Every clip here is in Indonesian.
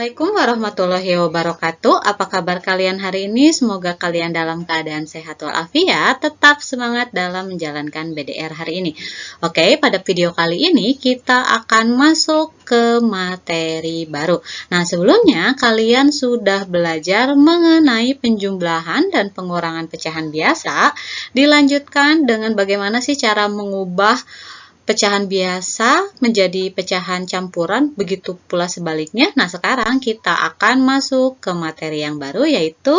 Assalamualaikum warahmatullahi wabarakatuh. Apa kabar kalian hari ini? Semoga kalian dalam keadaan sehat walafiat, tetap semangat dalam menjalankan BDR hari ini. Oke, pada video kali ini kita akan masuk ke materi baru. Nah, sebelumnya kalian sudah belajar mengenai penjumlahan dan pengurangan pecahan biasa. Dilanjutkan dengan bagaimana sih cara mengubah pecahan biasa menjadi pecahan campuran, begitu pula sebaliknya. Nah, sekarang kita akan masuk ke materi yang baru, yaitu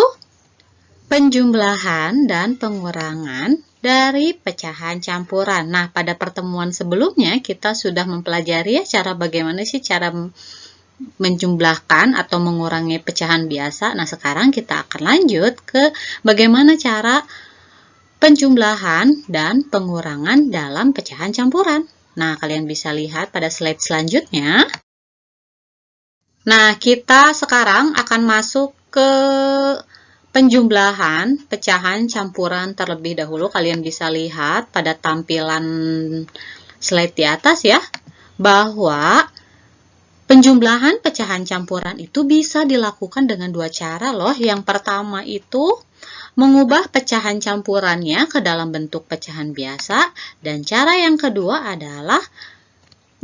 penjumlahan dan pengurangan dari pecahan campuran. Nah, pada pertemuan sebelumnya kita sudah mempelajari cara bagaimana sih cara menjumlahkan atau mengurangi pecahan biasa. Nah, sekarang kita akan lanjut ke bagaimana cara penjumlahan dan pengurangan dalam pecahan campuran. Nah, kalian bisa lihat pada slide selanjutnya. Nah, kita sekarang akan masuk ke penjumlahan pecahan campuran terlebih dahulu. Kalian bisa lihat pada tampilan slide di atas ya, bahwa penjumlahan pecahan campuran itu bisa dilakukan dengan dua cara loh. Yang pertama itu mengubah pecahan campurannya ke dalam bentuk pecahan biasa, dan cara yang kedua adalah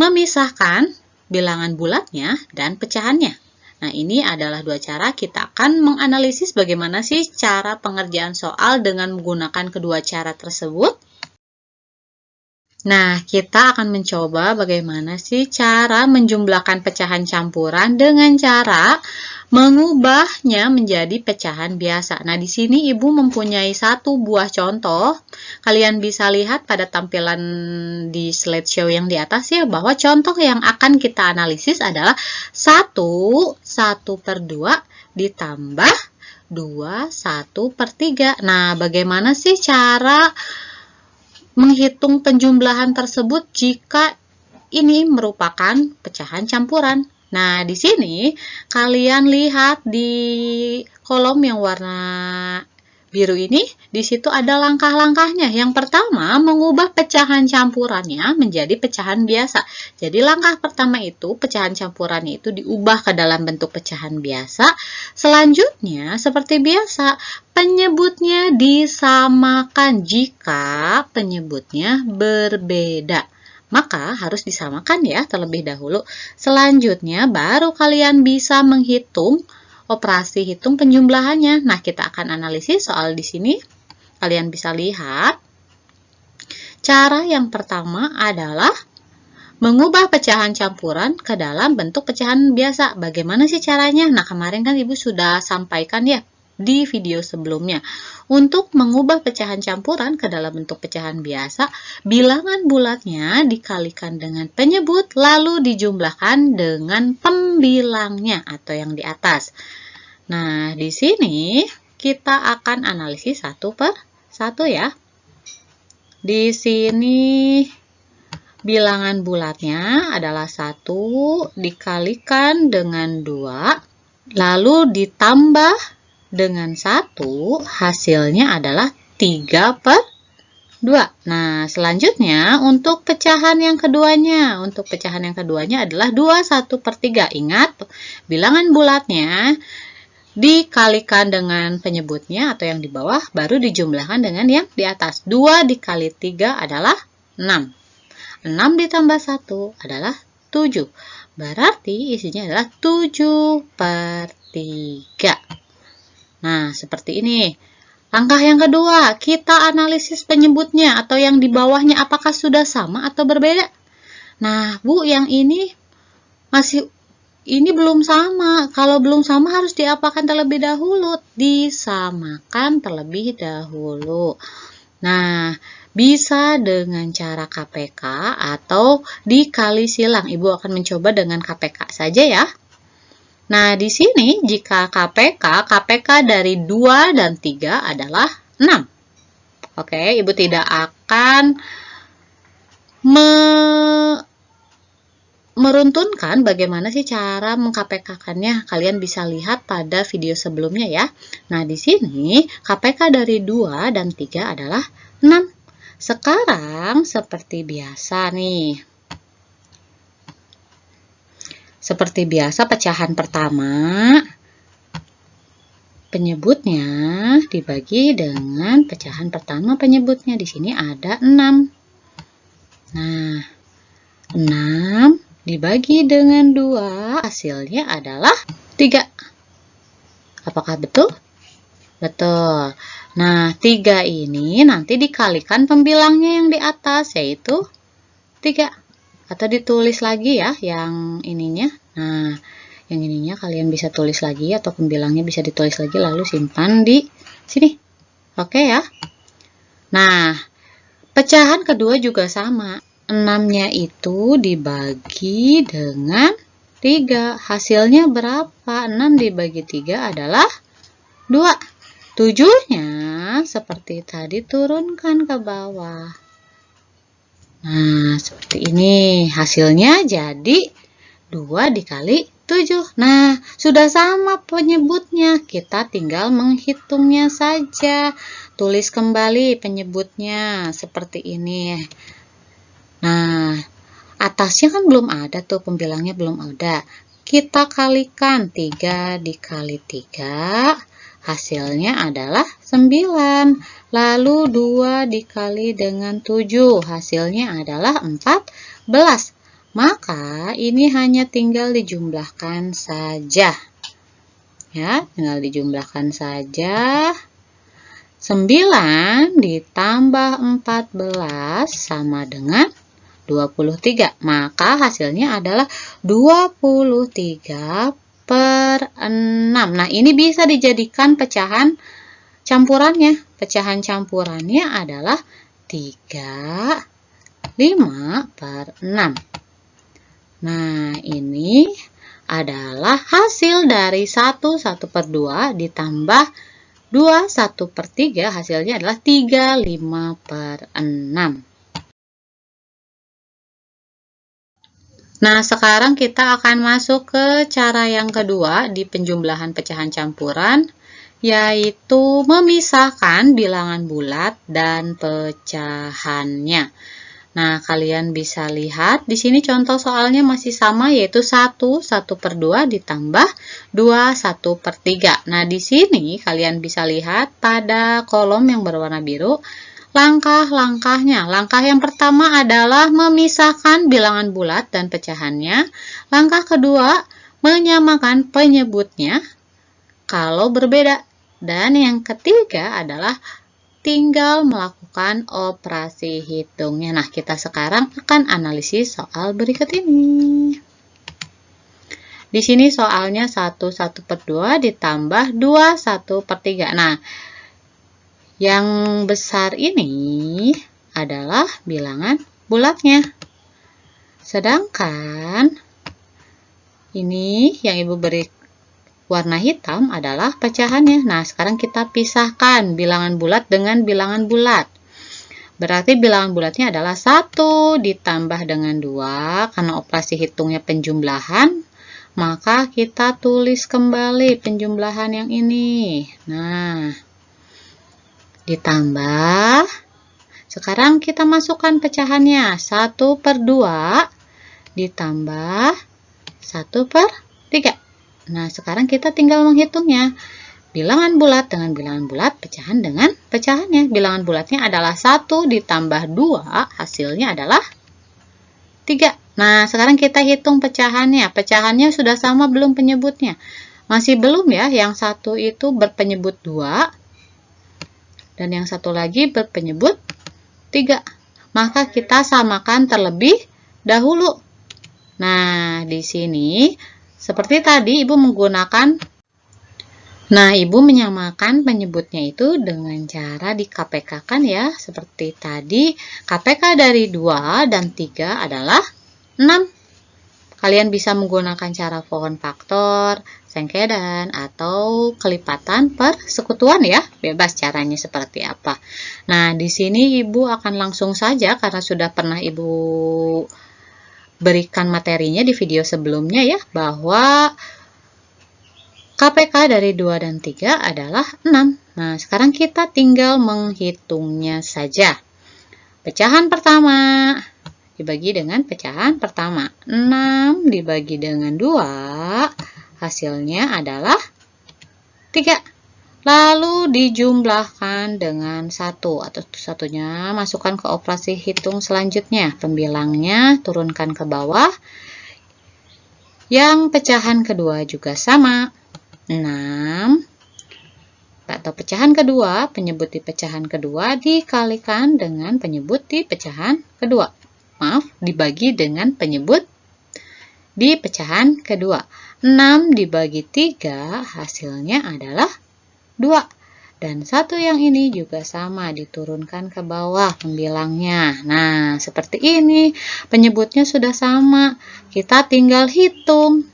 memisahkan bilangan bulatnya dan pecahannya. Nah, ini adalah dua cara. Kita akan menganalisis bagaimana sih cara pengerjaan soal dengan menggunakan kedua cara tersebut. Nah, kita akan mencoba bagaimana sih cara menjumlahkan pecahan campuran dengan cara mengubahnya menjadi pecahan biasa. Nah, di sini Ibu mempunyai satu buah contoh. Kalian bisa lihat pada tampilan di slideshow yang di atas ya, bahwa contoh yang akan kita analisis adalah 1/2 ditambah 2/3. Nah, bagaimana sih cara menghitung penjumlahan tersebut jika ini merupakan pecahan campuran? Nah, di sini kalian lihat di kolom yang warna biru ini, di situ ada langkah-langkahnya. Yang pertama, mengubah pecahan campurannya menjadi pecahan biasa. Jadi langkah pertama itu, pecahan campurannya itu diubah ke dalam bentuk pecahan biasa. Selanjutnya, seperti biasa, penyebutnya disamakan jika penyebutnya berbeda. Maka harus disamakan ya terlebih dahulu. Selanjutnya baru kalian bisa menghitung operasi hitung penjumlahannya. Nah, kita akan analisis soal di sini. Kalian bisa lihat. Cara yang pertama adalah mengubah pecahan campuran ke dalam bentuk pecahan biasa. Bagaimana sih caranya? Nah, kemarin kan Ibu sudah sampaikan ya di video sebelumnya. Untuk mengubah pecahan campuran ke dalam bentuk pecahan biasa, bilangan bulatnya dikalikan dengan penyebut, lalu dijumlahkan dengan pembilangnya atau yang di atas. Nah, di sini kita akan analisis satu per satu ya. Di sini bilangan bulatnya adalah 1 dikalikan dengan 2, lalu ditambah dengan 1, hasilnya adalah 3/2. Nah, selanjutnya untuk pecahan yang keduanya. Untuk pecahan yang keduanya adalah 2/1/3. Ingat, bilangan bulatnya dikalikan dengan penyebutnya atau yang di bawah, baru dijumlahkan dengan yang di atas. 2 dikali 3 adalah 6. 6 ditambah 1 adalah 7. Berarti isinya adalah 7/3. Nah, seperti ini. Langkah yang kedua, kita analisis penyebutnya atau yang di bawahnya apakah sudah sama atau berbeda. Nah, Bu, yang ini belum sama. Kalau belum sama harus diapakan terlebih dahulu? Disamakan terlebih dahulu. Nah, bisa dengan cara KPK atau dikali silang. Ibu akan mencoba dengan KPK saja ya. Nah, di sini jika KPK dari 2 dan 3 adalah 6. Oke, Ibu tidak akan meruntunkan bagaimana sih cara meng-KPK-kannya. Kalian bisa lihat pada video sebelumnya ya. Nah, di sini KPK dari 2 dan 3 adalah 6. Sekarang seperti biasa nih. Seperti biasa, pecahan pertama penyebutnya dibagi dengan pecahan pertama penyebutnya. Di sini ada 6. Nah, 6 dibagi dengan 2, hasilnya adalah 3. Apakah betul? Betul. Nah, 3 ini nanti dikalikan pembilangnya yang di atas, yaitu 3. Atau ditulis lagi ya, yang ininya. Nah, yang ininya kalian bisa tulis lagi, atau pembilangnya bisa ditulis lagi, lalu simpan di sini. Oke ya. Nah, pecahan kedua juga sama. 6-nya itu dibagi dengan 3. Hasilnya berapa? 6 dibagi 3 adalah 2. 7-nya seperti tadi, turunkan ke bawah. Nah, seperti ini. Hasilnya jadi 2 dikali 7. Nah, sudah sama penyebutnya. Kita tinggal menghitungnya saja. Tulis kembali penyebutnya seperti ini. Nah, atasnya kan belum ada tuh, pembilangnya belum ada. Kita kalikan 3 dikali 3. Hasilnya adalah 9. Lalu 2 dikali dengan 7. Hasilnya adalah 14. Maka ini hanya tinggal dijumlahkan saja. Ya, tinggal dijumlahkan saja. 9 ditambah 14 sama dengan 23. Maka hasilnya adalah 23 per 6. Nah, ini bisa dijadikan pecahan campurannya. Pecahan campurannya adalah 3, 5 per 6. Nah, ini adalah hasil dari 1 per 2 ditambah 2 per 3. Hasilnya adalah 3, 5 per 6. Nah, sekarang kita akan masuk ke cara yang kedua di penjumlahan pecahan campuran, yaitu memisahkan bilangan bulat dan pecahannya. Nah, kalian bisa lihat di sini contoh soalnya masih sama, yaitu 1 per 2 ditambah 2 per 3. Nah, di sini kalian bisa lihat pada kolom yang berwarna biru langkah-langkahnya. Langkah yang pertama adalah memisahkan bilangan bulat dan pecahannya. Langkah kedua, menyamakan penyebutnya kalau berbeda. Dan yang ketiga adalah tinggal melakukan operasi hitungnya. Nah, kita sekarang akan analisis soal berikut ini. Di sini soalnya 1 per 2 ditambah 2 per 3. Nah, yang besar ini adalah bilangan bulatnya. Sedangkan ini yang Ibu beri warna hitam adalah pecahannya. Nah, sekarang kita pisahkan bilangan bulat dengan bilangan bulat. Berarti bilangan bulatnya adalah 1 ditambah dengan 2. Karena operasi hitungnya penjumlahan, maka kita tulis kembali penjumlahan yang ini. Nah, ditambah. Sekarang kita masukkan pecahannya. 1 per 2 ditambah 1 per 3. Nah, sekarang kita tinggal menghitungnya. Bilangan bulat dengan bilangan bulat, pecahan dengan pecahannya. Bilangan bulatnya adalah 1 ditambah 2, hasilnya adalah 3. Nah, sekarang kita hitung pecahannya. Pecahannya sudah sama belum penyebutnya? Masih belum ya, yang satu itu berpenyebut 2, dan yang satu lagi berpenyebut 3. Maka kita samakan terlebih dahulu. Nah, di sini seperti tadi Ibu menggunakan, Ibu menyamakan penyebutnya itu dengan cara di KPK-kan ya. Seperti tadi, KPK dari 2 dan 3 adalah 6. Kalian bisa menggunakan cara pohon faktor, sengkedan, atau kelipatan persekutuan ya. Bebas caranya seperti apa. Nah, di sini Ibu akan langsung saja, karena sudah pernah Ibu berikan materinya di video sebelumnya ya, bahwa KPK dari 2 dan 3 adalah 6. Nah, sekarang kita tinggal menghitungnya saja. Pecahan pertama dibagi dengan pecahan pertama. 6 dibagi dengan 2, hasilnya adalah 3. Lalu dijumlahkan dengan 1, atau satunya masukkan ke operasi hitung selanjutnya. Pembilangnya turunkan ke bawah. Yang pecahan kedua juga sama. 6 atau pecahan kedua, penyebut di pecahan kedua dikalikan dengan penyebut di pecahan kedua. Maaf, dibagi dengan penyebut di pecahan kedua. 6 dibagi 3, hasilnya adalah 2. Dan satu yang ini juga sama, diturunkan ke bawah pembilangnya. Nah, seperti ini. Penyebutnya sudah sama. Kita tinggal hitung.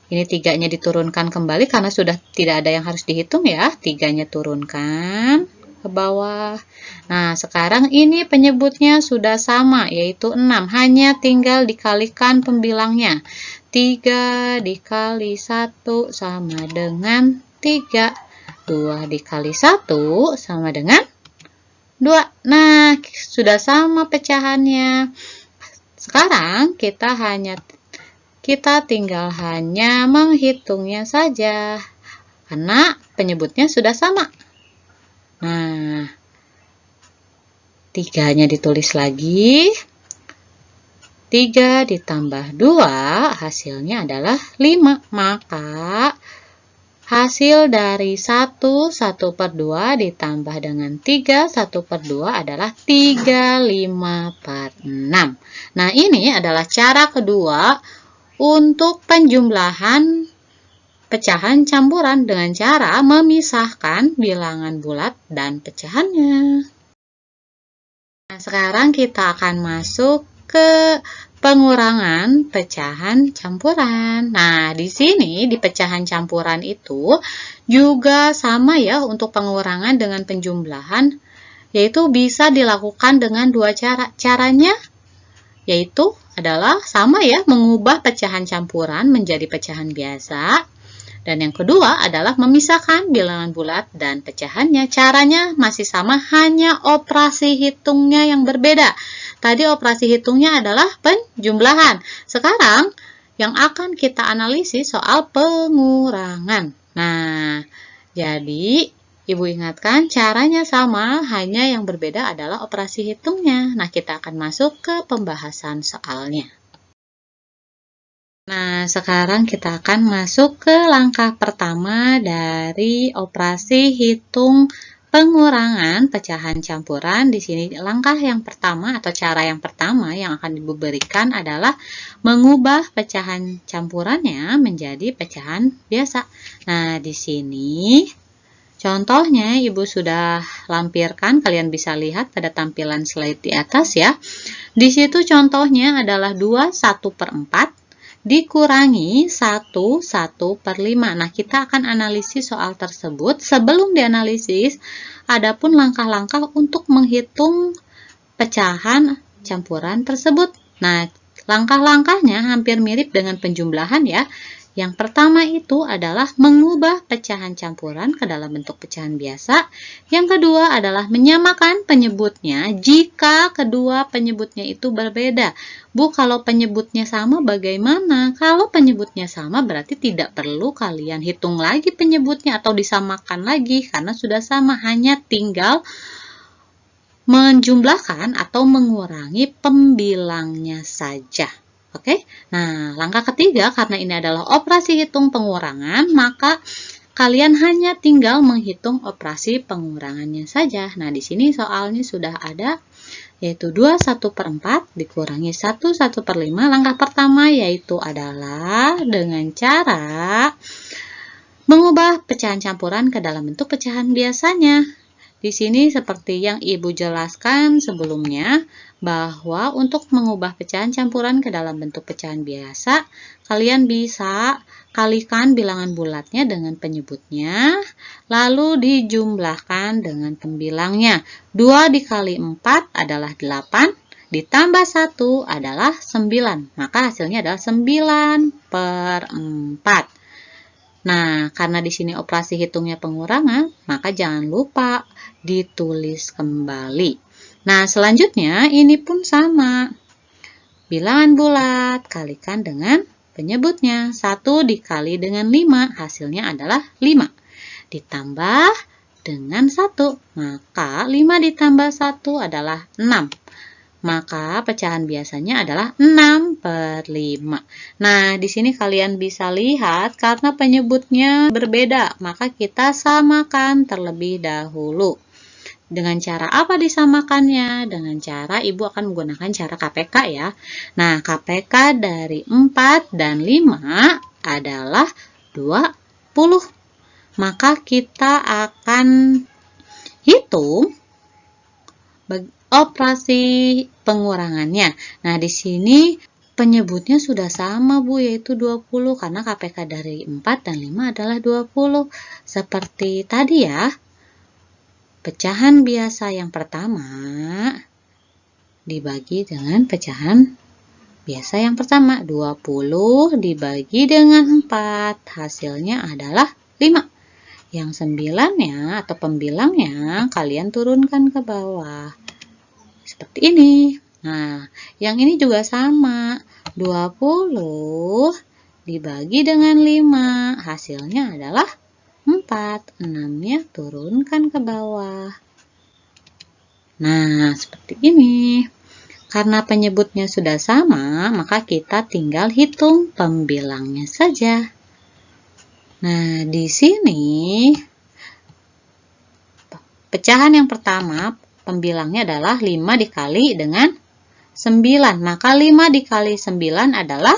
Ini 3-nya diturunkan kembali karena sudah tidak ada yang harus dihitung ya. 3-nya turunkan ke bawah. Nah, sekarang ini penyebutnya sudah sama, yaitu 6. Hanya tinggal dikalikan pembilangnya. 3 dikali 1 sama dengan 3. 2 dikali 1 sama dengan 2. Nah, sudah sama pecahannya. Sekarang kita tinggal hanya menghitungnya saja. Karena penyebutnya sudah sama. Nah, 3-nya ditulis lagi. 3 ditambah 2, hasilnya adalah 5. Maka hasil dari 1 per 2 ditambah dengan 3 per 2 adalah 3, 5 per 6. Nah, ini adalah cara kedua untuk penjumlahan pecahan campuran dengan cara memisahkan bilangan bulat dan pecahannya. Nah, sekarang kita akan masuk ke pengurangan pecahan campuran. Nah, di sini di pecahan campuran itu juga sama ya untuk pengurangan dengan penjumlahan, yaitu bisa dilakukan dengan 2 cara. Caranya yaitu adalah sama ya, mengubah pecahan campuran menjadi pecahan biasa. Dan yang kedua adalah memisahkan bilangan bulat dan pecahannya. Caranya masih sama, hanya operasi hitungnya yang berbeda. Tadi operasi hitungnya adalah penjumlahan. Sekarang yang akan kita analisis soal pengurangan. Nah, jadi Ibu ingatkan caranya sama, hanya yang berbeda adalah operasi hitungnya. Nah, kita akan masuk ke pembahasan soalnya. Nah, sekarang kita akan masuk ke langkah pertama dari operasi hitung pengurangan pecahan campuran. Di sini langkah yang pertama atau cara yang pertama yang akan Ibu berikan adalah mengubah pecahan campurannya menjadi pecahan biasa. Nah, di sini contohnya Ibu sudah lampirkan, kalian bisa lihat pada tampilan slide di atas ya. Di situ contohnya adalah 2/1/4 dikurangi 1/1/5. Nah, kita akan analisis soal tersebut. Sebelum dianalisis, adapun langkah-langkah untuk menghitung pecahan campuran tersebut. Nah, langkah-langkahnya hampir mirip dengan penjumlahan ya. Yang pertama itu adalah mengubah pecahan campuran ke dalam bentuk pecahan biasa. Yang kedua adalah menyamakan penyebutnya jika kedua penyebutnya itu berbeda. Bu, kalau penyebutnya sama bagaimana? Kalau penyebutnya sama berarti tidak perlu kalian hitung lagi penyebutnya atau disamakan lagi karena sudah sama, hanya tinggal menjumlahkan atau mengurangi pembilangnya saja. Oke, nah langkah ketiga, karena ini adalah operasi hitung pengurangan, maka kalian hanya tinggal menghitung operasi pengurangannya saja. Nah, di sini soalnya sudah ada, yaitu 2/1/4 dikurangi 1/1/5. Langkah pertama yaitu adalah dengan cara mengubah pecahan campuran ke dalam bentuk pecahan biasanya. Di sini seperti yang Ibu jelaskan sebelumnya, bahwa untuk mengubah pecahan campuran ke dalam bentuk pecahan biasa, kalian bisa kalikan bilangan bulatnya dengan penyebutnya, lalu dijumlahkan dengan pembilangnya. 2 dikali 4 adalah 8, ditambah 1 adalah 9. Maka hasilnya adalah 9/4. Nah, karena di sini operasi hitungnya pengurangan, maka jangan lupa ditulis kembali. Nah, selanjutnya ini pun sama. bilangan bulat kalikan dengan penyebutnya. 1 dikali dengan 5, hasilnya adalah 5. Ditambah dengan 1, maka 5 ditambah 1 adalah 6. Maka pecahan biasanya adalah 6/5. Nah, di sini kalian bisa lihat karena penyebutnya berbeda, maka kita samakan terlebih dahulu. Dengan cara apa disamakannya? Dengan cara Ibu akan menggunakan cara KPK ya. Nah, KPK dari 4 dan 5 adalah 20. Maka kita akan hitung operasi pengurangannya. Nah, di sini penyebutnya sudah sama Bu, yaitu 20 karena KPK dari 4 dan 5 adalah 20. Seperti tadi ya. Pecahan biasa yang pertama dibagi dengan pecahan biasa yang pertama. 20 dibagi dengan 4, hasilnya adalah 5. Yang 9-nya atau pembilangnya kalian turunkan ke bawah. Seperti ini. Nah, yang ini juga sama. 20 dibagi dengan 5. Hasilnya adalah 4. 6-nya turunkan ke bawah. Nah, seperti ini. Karena penyebutnya sudah sama, maka kita tinggal hitung pembilangnya saja. Nah, di sini pecahan yang pertama pembilangnya adalah 5 dikali dengan 9. Maka 5 dikali 9 adalah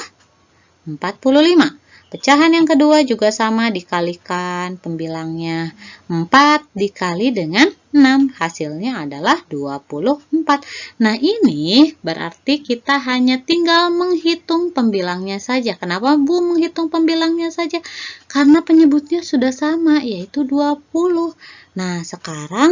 45. Pecahan yang kedua juga sama, dikalikan pembilangnya. 4 dikali dengan 6. Hasilnya adalah 24. Nah, ini berarti kita hanya tinggal menghitung pembilangnya saja. Kenapa Bu menghitung pembilangnya saja? Karena penyebutnya sudah sama, yaitu 20. Nah, sekarang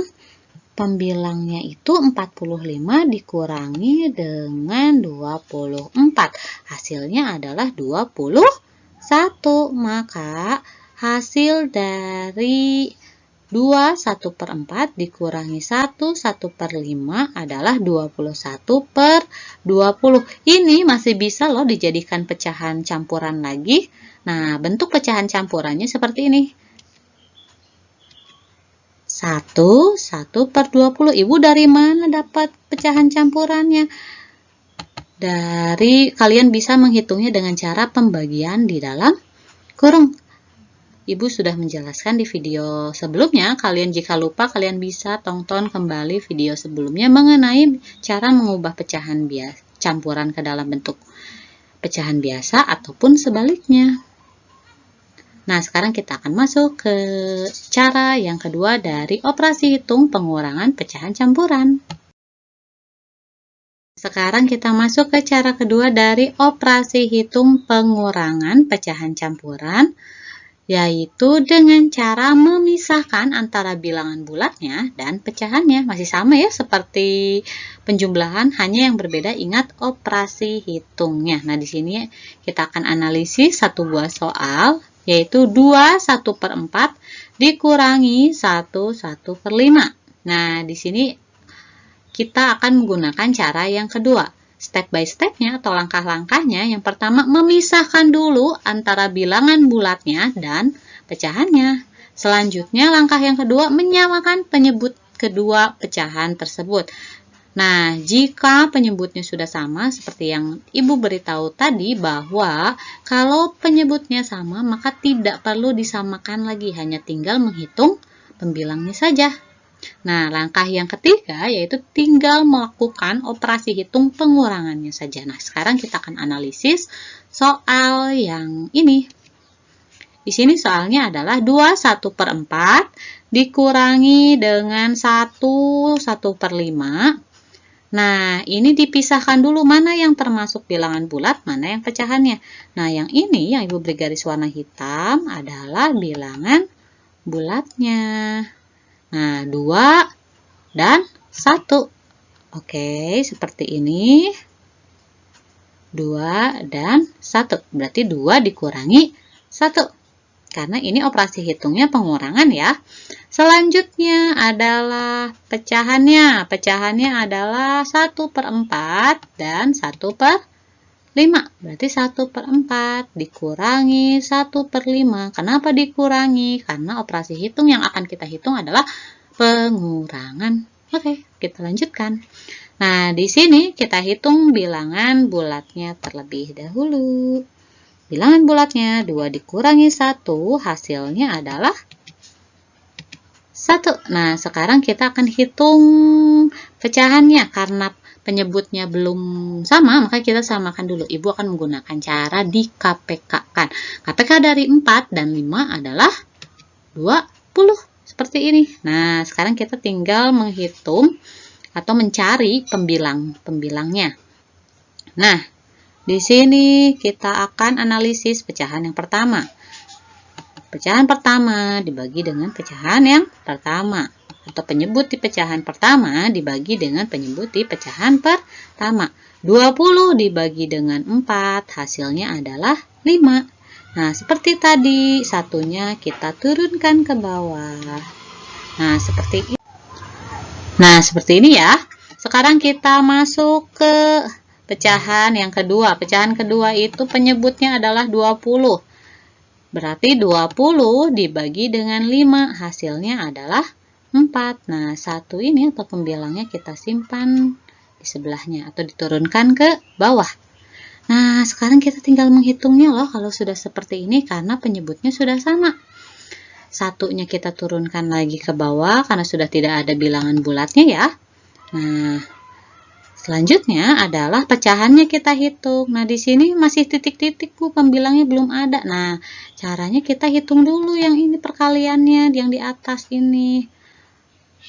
pembilangnya itu 45 dikurangi dengan 24. Hasilnya adalah 21. Maka hasil dari 2 1/4 dikurangi 1 1/5 adalah 21/20. Ini masih bisa loh dijadikan pecahan campuran lagi. Nah, bentuk pecahan campurannya seperti ini. 1/20. Ibu dari mana dapat pecahan campurannya? Kalian bisa menghitungnya dengan cara pembagian di dalam kurung. Ibu sudah menjelaskan di video sebelumnya. Kalian jika lupa, kalian bisa tonton kembali video sebelumnya mengenai cara mengubah pecahan campuran ke dalam bentuk pecahan biasa ataupun sebaliknya. Nah, sekarang kita akan masuk ke cara yang kedua dari operasi hitung pengurangan pecahan campuran. Sekarang kita masuk ke cara kedua dari operasi hitung pengurangan pecahan campuran, yaitu dengan cara memisahkan antara bilangan bulatnya dan pecahannya. Masih sama ya seperti penjumlahan, hanya yang berbeda ingat operasi hitungnya. Nah, di sini kita akan analisis satu buah soal, yaitu 2 1/4 dikurangi 1 1/5. Nah, di sini kita akan menggunakan cara yang kedua. Step by stepnya atau langkah-langkahnya, yang pertama memisahkan dulu antara bilangan bulatnya dan pecahannya. Selanjutnya langkah yang kedua menyamakan penyebut kedua pecahan tersebut. Nah, jika penyebutnya sudah sama, seperti yang Ibu beritahu tadi, bahwa kalau penyebutnya sama, maka tidak perlu disamakan lagi, hanya tinggal menghitung pembilangnya saja. Nah, langkah yang ketiga yaitu tinggal melakukan operasi hitung pengurangannya saja. Nah, sekarang kita akan analisis soal yang ini. Di sini soalnya adalah 2 1/4 dikurangi dengan 1 1/5. Nah, ini dipisahkan dulu mana yang termasuk bilangan bulat, mana yang pecahannya. Nah, yang ini yang Ibu beri garis warna hitam adalah bilangan bulatnya. Nah, 2 dan 1. Oke, seperti ini. 2 dan 1. Berarti 2 dikurangi 1. Karena ini operasi hitungnya pengurangan ya. Selanjutnya adalah pecahannya. Pecahannya adalah 1/4 dan 1/5. 5. Berarti 1/4 dikurangi 1/5. Kenapa dikurangi? Karena operasi hitung yang akan kita hitung adalah pengurangan. Oke, kita lanjutkan. Nah, di sini kita hitung bilangan bulatnya terlebih dahulu. Bilangan bulatnya 2 dikurangi 1, hasilnya adalah 1. Nah, sekarang kita akan hitung pecahannya. Karena penyebutnya belum sama, maka kita samakan dulu. Ibu akan menggunakan cara di-KPK-kan. KPK dari 4 dan 5 adalah 20. Seperti ini. Nah, sekarang kita tinggal menghitung atau mencari pembilangnya. Nah, di sini kita akan analisis pecahan yang pertama. Pecahan pertama dibagi dengan pecahan yang pertama. Atau penyebut di pecahan pertama dibagi dengan penyebut di pecahan pertama. 20 dibagi dengan 4, hasilnya adalah 5. Nah, seperti tadi, satunya kita turunkan ke bawah. Nah, seperti ini ya. Sekarang kita masuk ke pecahan yang kedua. Pecahan kedua itu penyebutnya adalah 20. Berarti 20 dibagi dengan 5, hasilnya adalah 4. Nah, 1 ini atau pembilangnya kita simpan di sebelahnya atau diturunkan ke bawah. Nah, sekarang kita tinggal menghitungnya loh kalau sudah seperti ini karena penyebutnya sudah sama. Satunya kita turunkan lagi ke bawah karena sudah tidak ada bilangan bulatnya ya. Nah, selanjutnya adalah pecahannya kita hitung. Nah, di sini masih titik-titik Bu, pembilangnya belum ada. Nah, caranya kita hitung dulu yang ini perkaliannya, yang di atas ini.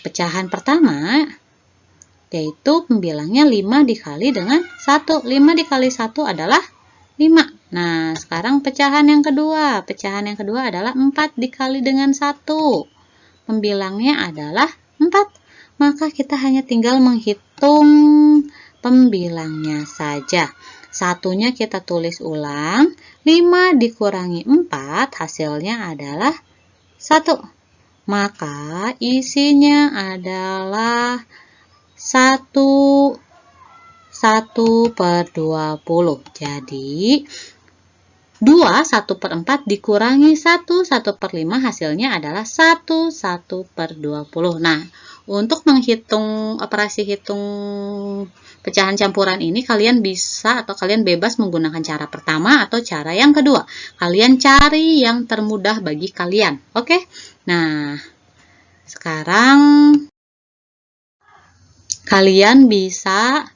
Pecahan pertama yaitu pembilangnya 5 dikali dengan 1. 5 dikali 1 adalah 5. Nah, sekarang pecahan yang kedua. Pecahan yang kedua adalah 4 dikali dengan 1. Pembilangnya adalah 4. Maka kita hanya tinggal menghitung pembilangnya saja. Satunya kita tulis ulang. 5 dikurangi 4, hasilnya adalah 1. Maka isinya adalah 1/20. Jadi 2 1/4 dikurangi 1 1/5, hasilnya adalah 1/20. Nah, untuk menghitung operasi hitung pecahan campuran ini kalian bisa atau kalian bebas menggunakan cara pertama atau cara yang kedua. Kalian cari yang termudah bagi kalian. Oke? Nah, sekarang kalian bisa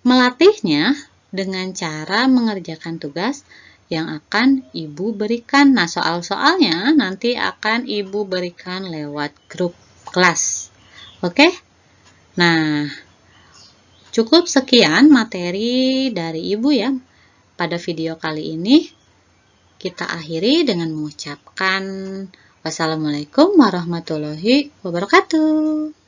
melatihnya dengan cara mengerjakan tugas yang akan Ibu berikan. Nah, soal-soalnya nanti akan Ibu berikan lewat grup kelas. Oke? Nah, cukup sekian materi dari Ibu ya. Pada video kali ini kita akhiri dengan mengucapkan wassalamualaikum warahmatullahi wabarakatuh.